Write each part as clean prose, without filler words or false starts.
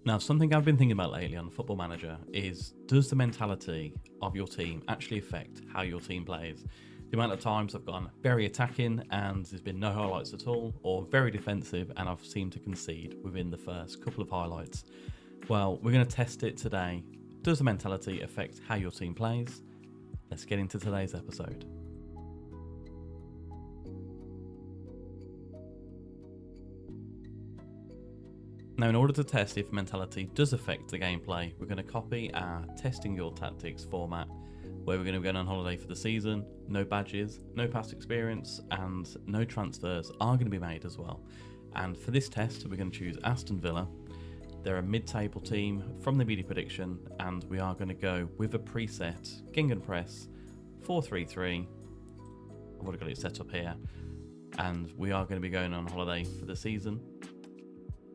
Now, something I've been thinking about lately on Football Manager is, does the mentality of your team actually affect how your team plays? The amount of times I've gone very attacking and there's been no highlights at all, or very defensive and I've seemed to concede within the first couple of highlights. Well, we're going to test it today. Does the mentality affect how your team plays? Let's get into today's episode. Now, in order to test if mentality does affect the gameplay, we're going to copy our testing your tactics format, where we're going to be going on holiday for the season. No badges, no past experience, and no transfers are going to be made as well. And for this test, we're going to choose Aston Villa. They're a mid-table team from the media prediction, and we are going to go with a preset Gegenpress 4-3-3. I've already got it set up here, and we are going to be going on holiday for the season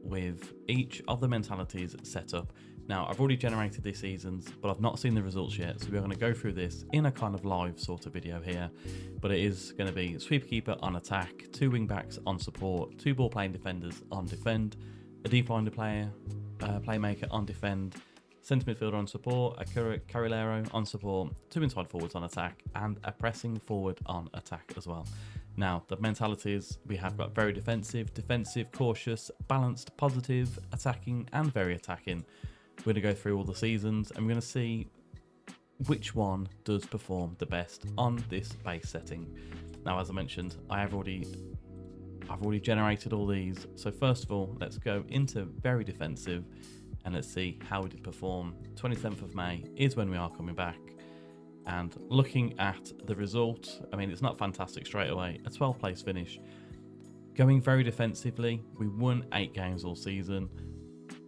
with each of the mentalities set up. Now, I've already generated these seasons, but I've not seen the results yet, so we're going to go through this in a kind of live sort of video here. But it is going to be sweeper keeper on attack, 2 wing backs on support, 2 ball playing defenders on defend, a deep line player, playmaker on defend, centre midfielder on support, a carrilero on support, 2 inside forwards on attack, and a pressing forward on attack as well. Now, the mentalities we have got very defensive, cautious, balanced, positive, attacking, and very attacking. We're going to go through all the seasons and we're going to see which one does perform the best on this base setting. Now, as I mentioned, I've already generated all these. So first of all, let's go into very defensive and let's see how we did perform. 27th of May is when we are coming back. And looking at the result, I mean, it's not fantastic straight away. A 12th place finish. Going very defensively, we won 8 games all season.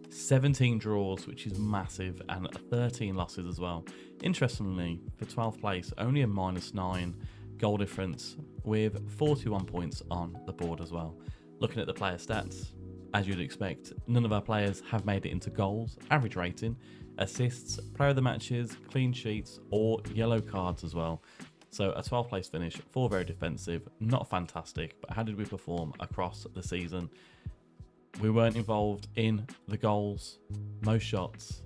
17 draws, which is massive, and 13 losses as well. Interestingly, for 12th place, only a -9 goal difference with 41 points on the board as well. Looking at the player stats, as you'd expect, none of our players have made it into goals, average rating, assists, player of the matches, clean sheets, or yellow cards as well. So a 12th place finish for very defensive, not fantastic, but how did we perform across the season? We weren't involved in the goals, most shots,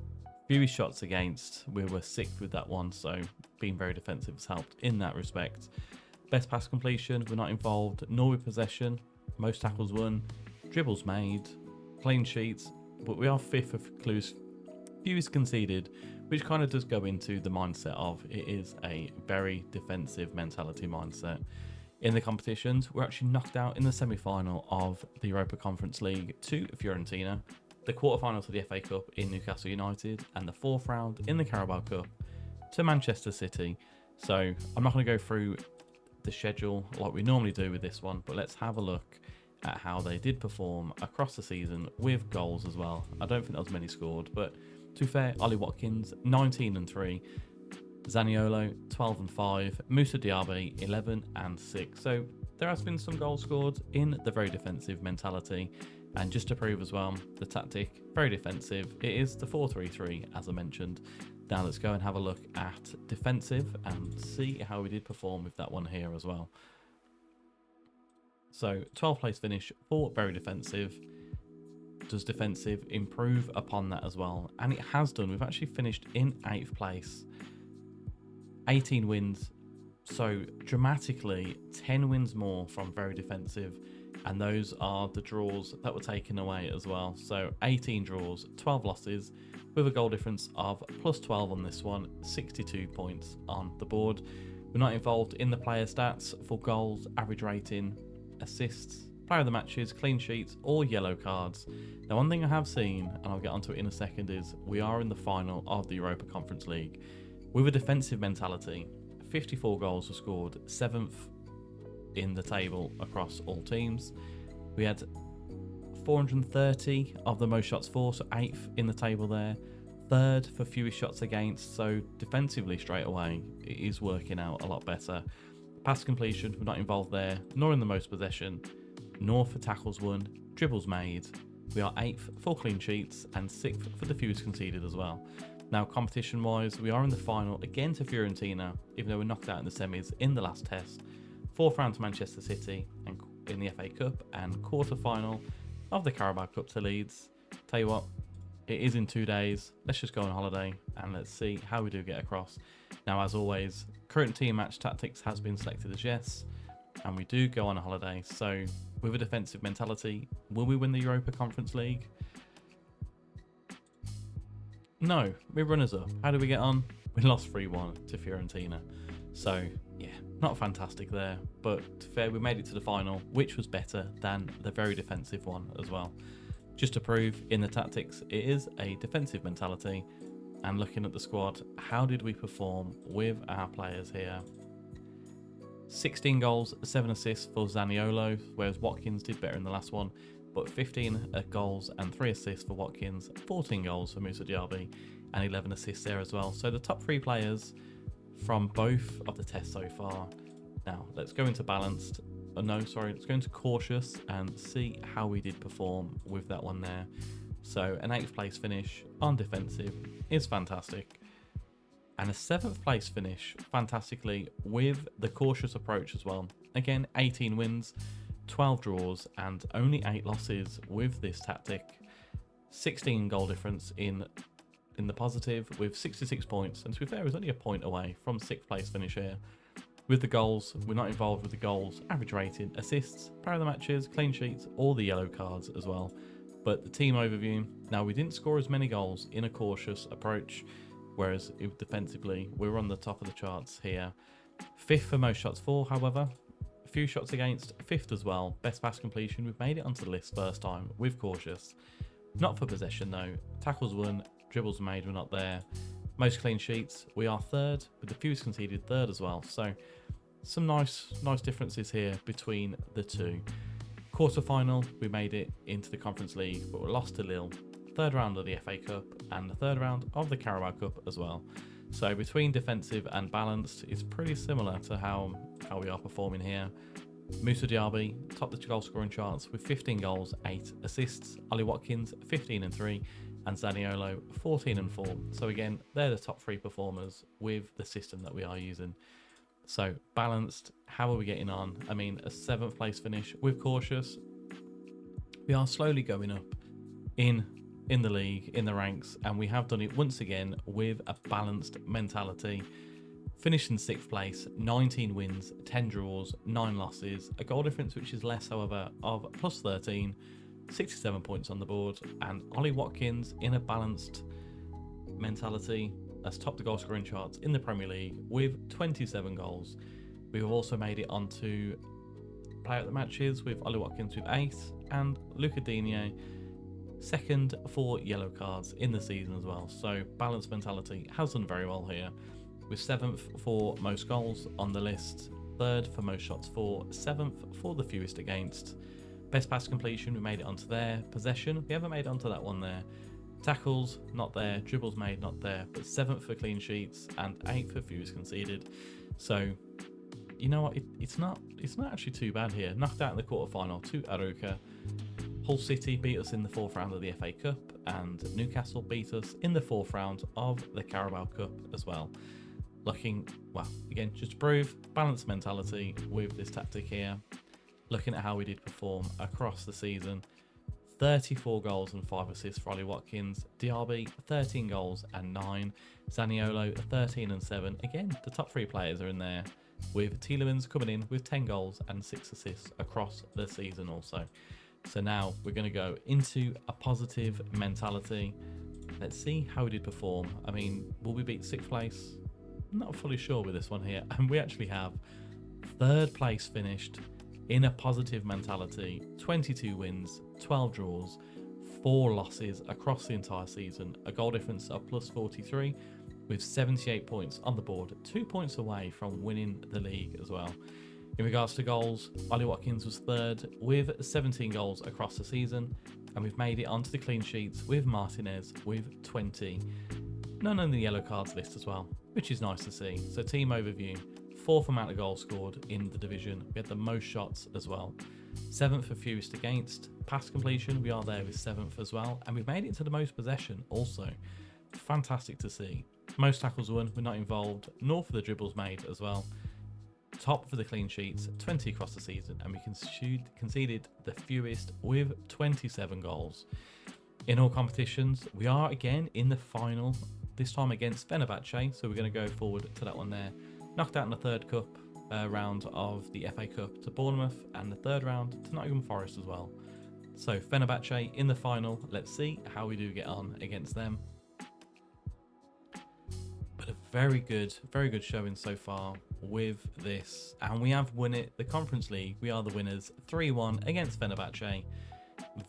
fewest shots against. We were 6th with that one, so being very defensive has helped in that respect. Best pass completion, we're not involved, nor with possession, most tackles won, dribbles made, clean sheets, but we are 5th of clues, fewest conceded, which kind of does go into the mindset of it is a very defensive mentality mindset. In the competitions, we're actually knocked out in the semi-final of the Europa Conference League to Fiorentina, the quarter-final to the FA Cup in Newcastle United, and the 4th round in the Carabao Cup to Manchester City. So I'm not going to go through the schedule like we normally do with this one, but let's have a look at how they did perform across the season with goals as well. I don't think there was many scored, but to be fair, Ollie Watkins 19-3, Zaniolo 12-5, Moussa Diaby 11-6. So there has been some goals scored in the very defensive mentality, and just to prove as well the tactic, very defensive, it is the 4-3-3 as I mentioned. Now let's go and have a look at defensive and see how we did perform with that one here as well. So 12th place finish for very defensive. Does defensive improve upon that as well? And it has done. We've actually finished in 8th place, 18 wins, so dramatically 10 wins more from very defensive, and those are the draws that were taken away as well. So 18 draws, 12 losses, with a goal difference of +12 on this one, 62 points on the board. We're not involved in the player stats for goals, average rating, assists, player of the matches, clean sheets, or yellow cards. Now, one thing I have seen, and I'll get onto it in a second, is we are in the final of the Europa Conference League. With a defensive mentality, 54 goals were scored, 7th in the table across all teams. We had 430 of the most shots for, so 8th in the table there. 3rd for fewest shots against, so defensively straight away, it is working out a lot better. Pass completion, we're not involved there, nor in the most possession, nor for tackles won, dribbles made. We are 8th for clean sheets and 6th for the fewest conceded as well. Now, competition wise, we are in the final again to Fiorentina, even though we're knocked out in the semis in the last test. 4th round to Manchester City and in the FA Cup, and quarter final of the Carabao Cup to Leeds. Tell you what, It is in 2 days. Let's just go on holiday and let's see how we do get across. Now, as always, current team match tactics has been selected as yes, and we do go on a holiday. So with a defensive mentality, will we win the Europa Conference League? No, we're runners-up. How do we get on? We lost 3-1 to Fiorentina. So, yeah, not fantastic there. But to be fair, we made it to the final, which was better than the very defensive one as well. Just to prove, in the tactics, it is a defensive mentality. And looking at the squad, how did we perform with our players here? 16 goals, 7 assists for Zaniolo, whereas Watkins did better in the last one. But 15 goals and 3 assists for Watkins, 14 goals for Moussa Diaby, and 11 assists there as well. So the top 3 players from both of the tests so far. Now, let's go into balanced. Let's go into cautious and see how we did perform with that one there. So an 8th place finish on defensive is fantastic. And a 7th place finish fantastically with the cautious approach as well. Again, 18 wins, 12 draws and only 8 losses with this tactic. 16 goal difference in the positive with 66 points, and to be fair, it was only a point away from 6th place finish here. With the goals, we're not involved with the goals, average rating, assists, player of the matches, clean sheets, all the yellow cards as well. But the team overview, now we didn't score as many goals in a cautious approach, whereas defensively we were on the top of the charts here. 5th for most shots for, however. A few shots against, 5th as well. Best pass completion, we've made it onto the list first time with cautious. Not for possession though. Tackles won, dribbles made, we're not there. Most clean sheets, we are 3rd, with the fewest conceded 3rd as well. So some nice differences here between the two. Quarter final, we made it into the Conference League, but we lost to Lille. 3rd round of the FA Cup and the 3rd round of the Carabao Cup as well. So between defensive and balanced, it's pretty similar to how we are performing here. Moussa Diaby topped the goal scoring charts with 15 goals, 8 assists. Ollie Watkins 15 and 3, and Zaniolo 14 and 4. So again, they're the top 3 performers with the system that we are using. So balanced, how are we getting on? I mean, a 7th place finish with cautious. We are slowly going up in the league, in the ranks, and we have done it once again with a balanced mentality. Finished in 6th place, 19 wins, 10 draws, 9 losses, a goal difference which is less, however, of plus 13, 67 points on the board, and Ollie Watkins in a balanced mentality has topped the goal scoring charts in the Premier League with 27 goals. We've also made it onto player of the matches with Ollie Watkins with 8, and Luca Digne 2nd for yellow cards in the season as well. So balanced mentality has done very well here, with 7th for most goals on the list, 3rd for most shots for, 7th for the fewest against. Best pass completion, we made it onto there. Possession, we haven't made it onto that one there. Tackles, not there. Dribbles made, not there. But 7th for clean sheets and 8th for fewest conceded. So, you know what? It's not actually too bad here. Knocked out in the quarterfinal to Arouca. Hull City beat us in the 4th round of the FA Cup, and Newcastle beat us in the 4th round of the Carabao Cup as well. Looking, well, again, just to prove balanced mentality with this tactic here. Looking at how we did perform across the season. 34 goals and 5 assists for Ollie Watkins. Diaby, 13 goals and 9. Zaniolo, 13 and 7. Again, the top 3 players are in there, with Tielemans coming in with 10 goals and 6 assists across the season also. So now we're going to go into a positive mentality. Let's see how we did perform. I mean, will we beat 6th place? I'm not fully sure with this one here. And we actually have 3rd place finished in a positive mentality. 22 wins, 12 draws, 4 losses across the entire season. A goal difference of plus 43 with 78 points on the board. 2 points away from winning the league as well. In regards to goals, Ollie Watkins was 3rd with 17 goals across the season, and we've made it onto the clean sheets with Martinez with 20. None on the yellow cards list as well, which is nice to see. So team overview, 4th amount of goals scored in the division. We had the most shots as well. 7th for fewest against. Pass completion, we are there with 7th as well, and we've made it to the most possession also. Fantastic to see. Most tackles won, we're not involved, nor for the dribbles made as well. Top for the clean sheets, 20 across the season, and we conceded the fewest with 27 goals. In all competitions, we are again in the final, this time against Fenerbahce, so we're going to go forward to that one there. Knocked out in the third cup round of the FA Cup to Bournemouth, and the third round to Nottingham Forest as well. So Fenerbahce in the final. Let's see how we do get on against them. But a very good showing so far with this, and we have won it, the Conference League. We are the winners, 3-1 against Fenerbahce.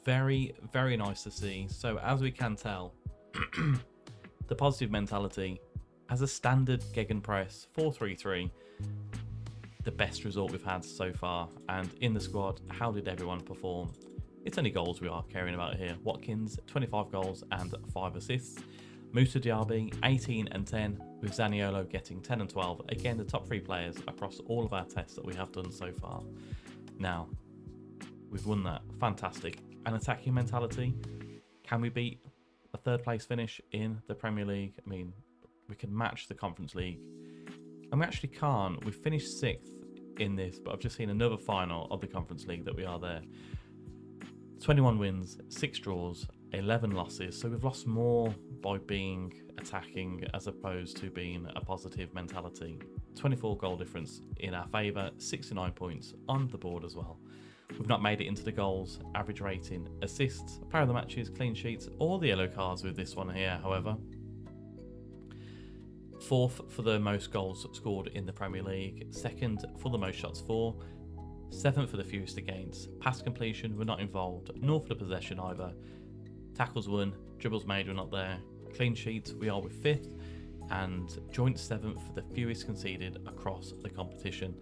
Very nice to see. So as we can tell, the positive mentality as a standard gegenpress 4-3-3, the best result we've had so far. And in the squad, how did everyone perform? It's only goals we are caring about here. Watkins, 25 goals and 5 assists. Moussa Diaby, 18 and 10, with Zaniolo getting 10 and 12. Again, the top 3 players across all of our tests that we have done so far. Now, we've won that. Fantastic. An attacking mentality. Can we beat a third place finish in the Premier League? I mean, we can match the Conference League. And we actually can't. We finished 6th in this, but I've just seen another final of the Conference League that we are there. 21 wins, 6 draws, 11 losses. So we've lost more by being attacking as opposed to being a positive mentality. 24 goal difference in our favour, 69 points on the board as well. We've not made it into the goals, average rating, assists, player of the matches, clean sheets, or the yellow cards with this one here, however. 4th for the most goals scored in the Premier League, 2nd for the most shots for, 7th for the fewest against. Pass completion, we're not involved, nor for the possession either. Tackles won, dribbles made, we're not there. Clean sheets, we are with 5th, and joint 7th for the fewest conceded across the competition.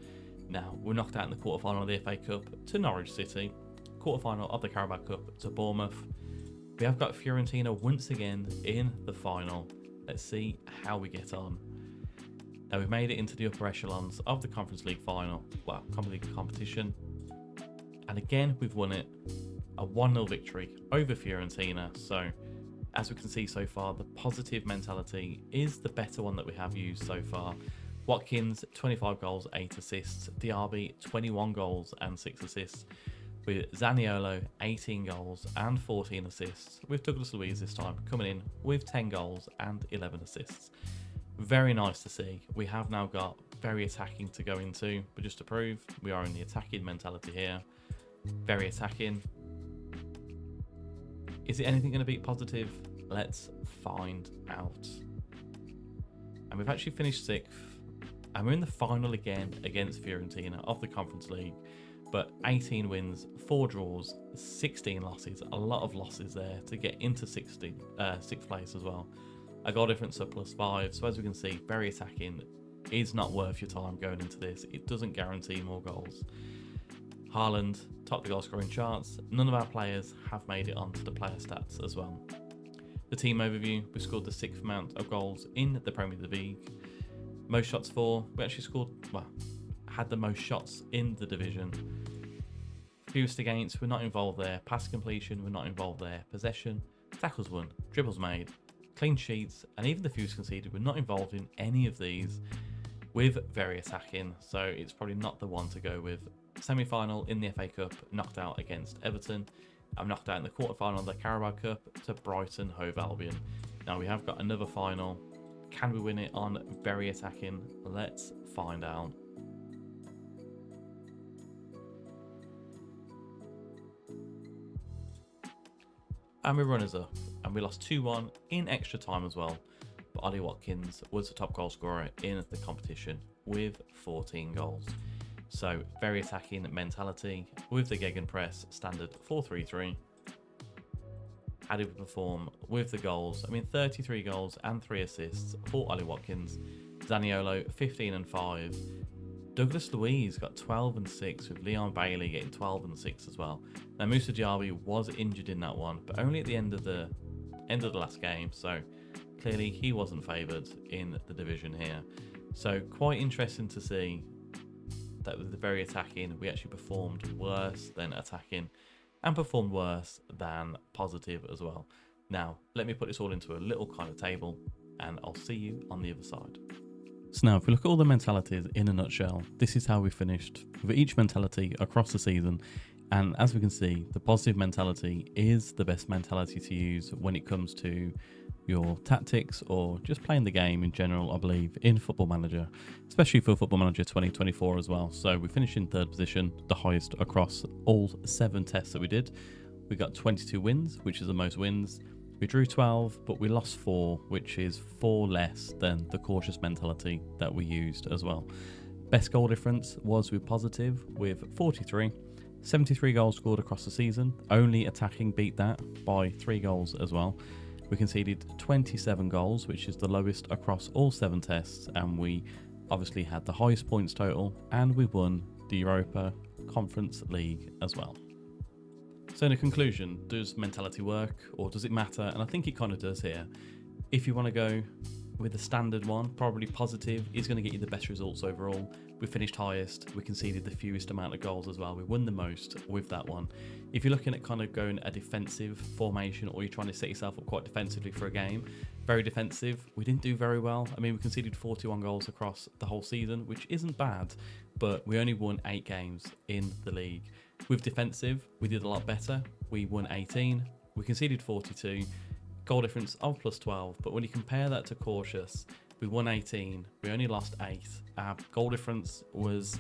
Now, we're knocked out in the quarterfinal of the FA Cup to Norwich City, quarterfinal of the Carabao Cup to Bournemouth. We have got Fiorentina once again in the final. Let's see how we get on. Now, we've made it into the upper echelons of the Conference League final, well, Conference League competition. And again, we've won it, a 1-0 victory over Fiorentina. So, as we can see so far, the positive mentality is the better one that we have used so far. Watkins, 25 goals, 8 assists. Diaby, 21 goals and 6 assists. With Zaniolo, 18 goals and 14 assists. With Douglas Luiz this time coming in with 10 goals and 11 assists. Very nice to see. We have now got very attacking to go into, but just to prove, we are in the attacking mentality here. Very attacking. Is it anything going to beat positive? Let's find out. And we've actually finished 6th. And we're in the final again against Fiorentina of the Conference League. But 18 wins, 4 draws, 16 losses. A lot of losses there to get into 6th place as well. A goal difference of +5. So as we can see, very attacking. Is not worth your time going into this. It doesn't guarantee more goals. Haaland topped the goal scoring charts. None of our players have made it onto the player stats as well. The team overview, we scored the 6th amount of goals in the Premier League. Most shots for, we actually scored, well, had the most shots in the division. Fewest against, we're not involved there. Pass completion, we're not involved there. Possession, tackles won, dribbles made, clean sheets, and even the fewest conceded, we're not involved in any of these with very attacking. So it's probably not the one to go with. Semi-final in the FA Cup, knocked out against Everton. I'm knocked out in the quarterfinal of the Carabao Cup to Brighton Hove Albion. Now we have got another final. Can we win it on very attacking? Let's find out. And we're runners up, and we lost 2-1 in extra time as well. But Ollie Watkins was the top goal scorer in the competition with 14 goals. So very attacking mentality with the gegenpress standard 4-3-3. How did we perform with the goals? I mean, 33 goals and 3 assists for Ollie Watkins. Zaniolo, 15 and 5. Douglas Luiz got 12 and 6, with Leon Bailey getting 12 and 6 as well. Now, Moussa Diaby was injured in that one, but only at the end of the last game. So clearly he wasn't favoured in the division here. So quite interesting to see that with the very attacking, we actually performed worse than attacking, and performed worse than positive as well. Now, let me put this all into a little kind of table, and I'll see you on the other side. So now, if we look at all the mentalities in a nutshell, this is how we finished. With each mentality across the season, And as we can see, the positive mentality is the best mentality to use when it comes to your tactics or just playing the game in general, I believe, in Football Manager, especially for Football Manager 2024 as well. So we finished in 3rd position, the highest across all 7 tests that we did. We got 22 wins, which is the most wins. We drew 12, but we lost 4, which is 4 less than the cautious mentality that we used as well. Best goal difference was with positive with 43. 73 goals scored across the season. Only attacking beat that by 3 goals as well. We conceded 27 goals, which is the lowest across all 7 tests, and we obviously had the highest points total, and we won the Europa Conference League as well. So in a conclusion, does mentality work or does it matter? And I think it kind of does here. If you want to go with the standard one, probably positive is going to get you the best results overall. We finished highest, we conceded the fewest amount of goals as well. We won the most with that one. If you're looking at kind of going a defensive formation or you're trying to set yourself up quite defensively for a game, very defensive, we didn't do very well. I mean, we conceded 41 goals across the whole season, which isn't bad, but we only won 8 games in the league. With defensive, we did a lot better. We won 18, we conceded 42, goal difference of plus 12, but when you compare that to cautious, we won 18, we only lost 8. Our goal difference was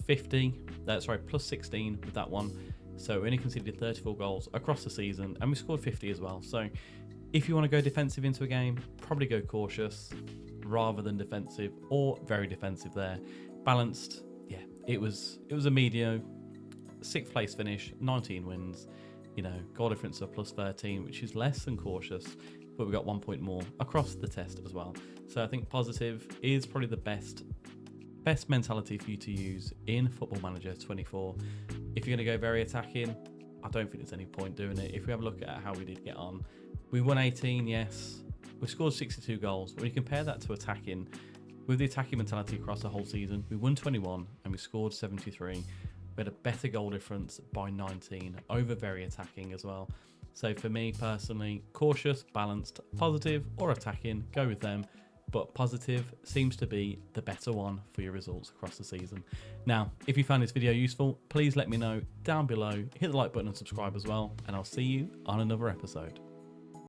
plus 16 with that one. So we only conceded 34 goals across the season, and we scored 50 as well. So if you want to go defensive into a game, probably go cautious rather than defensive, or very defensive there. Balanced, yeah, it was a medium 6th place finish, 19 wins, goal difference of plus 13, which is less than cautious, but we got 1 point more across the test as well. So I think positive is probably the best mentality for you to use in Football Manager 24. If you're going to go very attacking, I don't think there's any point doing it. If we have a look at how we did get on, we won 18, yes, we scored 62 goals, but when you compare that to attacking, with the attacking mentality across the whole season, we won 21 and we scored 73. We had a better goal difference by 19 over very attacking as well. So for me personally, cautious, balanced, positive or attacking, go with them. But positive seems to be the better one for your results across the season. Now, if you found this video useful, please let me know down below. Hit the like button and subscribe as well. And I'll see you on another episode.